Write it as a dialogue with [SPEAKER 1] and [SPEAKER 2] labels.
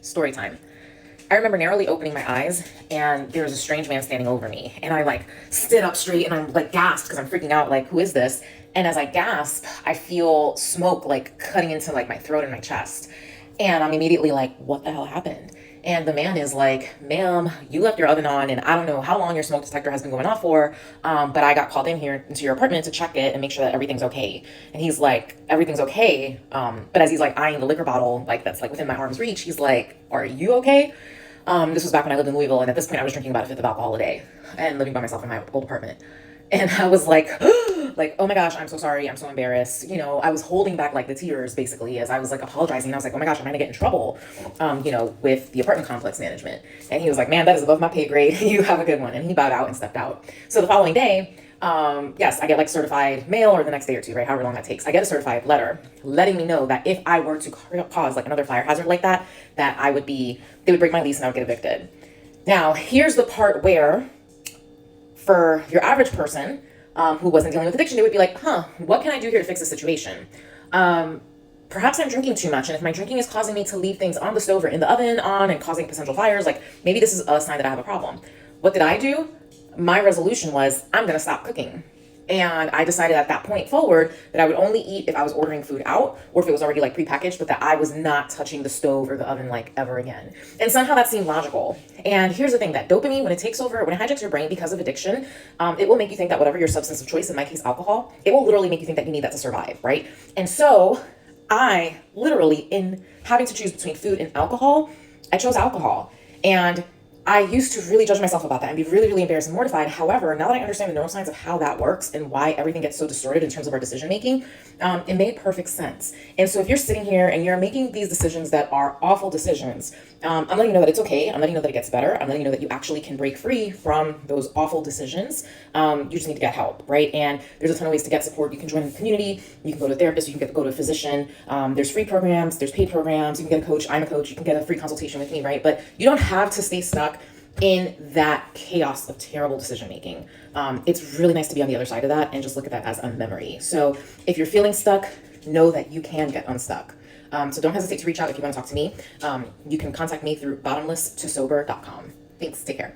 [SPEAKER 1] Story time. I remember narrowly opening my eyes and there was a strange man standing over me. And I like stood up straight and I'm like gasped because I'm freaking out, like, who is this? And as I gasp, I feel smoke like cutting into like my throat and my chest. And I'm immediately like, what the hell happened? And the man is like, ma'am, you left your oven on, and I don't know how long your smoke detector has been going off for, but I got called in here into your apartment to check it and make sure that everything's okay. And he's like, everything's okay. But as he's like eyeing the liquor bottle, like that's like within my arm's reach, he's like, are you okay? This was back when I lived in Louisville, and at this point, I was drinking about a fifth of alcohol a day and living by myself in my old apartment. And I was like, like, oh my gosh, I'm so sorry. I'm so embarrassed. I was holding back like the tears basically as I was like apologizing. I was like, oh my gosh, I'm gonna get in trouble, with the apartment complex management. And he was like, man, that is above my pay grade. You have a good one. And he bowed out and stepped out. So the following day, yes, I get like certified mail, or the next day or two, right? However long that takes. I get a certified letter letting me know that if I were to cause like another fire hazard like that, they would break my lease and I would get evicted. Now, here's the part where for your average person who wasn't dealing with addiction, they would be like, what can I do here to fix the situation? Perhaps I'm drinking too much, and if my drinking is causing me to leave things on the stove or in the oven on and causing potential fires, like maybe this is a sign that I have a problem. What did I do? My resolution was, I'm going to stop cooking. And I decided at that point forward that I would only eat if I was ordering food out or if it was already like prepackaged, but that I was not touching the stove or the oven like ever again. And somehow that seemed logical. And here's the thing, that dopamine, when it takes over, when it hijacks your brain because of addiction, it will make you think that whatever your substance of choice, in my case, alcohol, it will literally make you think that you need that to survive, right? And so I literally, in having to choose between food and alcohol, I chose alcohol. And I used to really judge myself about that and be really, really embarrassed and mortified. However, now that I understand the neuroscience of how that works and why everything gets so distorted in terms of our decision making, it made perfect sense. And so if you're sitting here and you're making these decisions that are awful decisions, I'm letting you know that it's okay. I'm letting you know that it gets better. I'm letting you know that you actually can break free from those awful decisions. You just need to get help, right? And there's a ton of ways to get support. You can join a community. You can go to a therapist. You can go to a physician. There's free programs. There's paid programs. You can get a coach. I'm a coach. You can get a free consultation with me, right? But you don't have to stay stuck in that chaos of terrible decision making. It's really nice to be on the other side of that and just look at that as a memory. So if you're feeling stuck, know that you can get unstuck. So don't hesitate to reach out if you want to talk to me. You can contact me through bottomlesstosober.com. Thanks. Take care.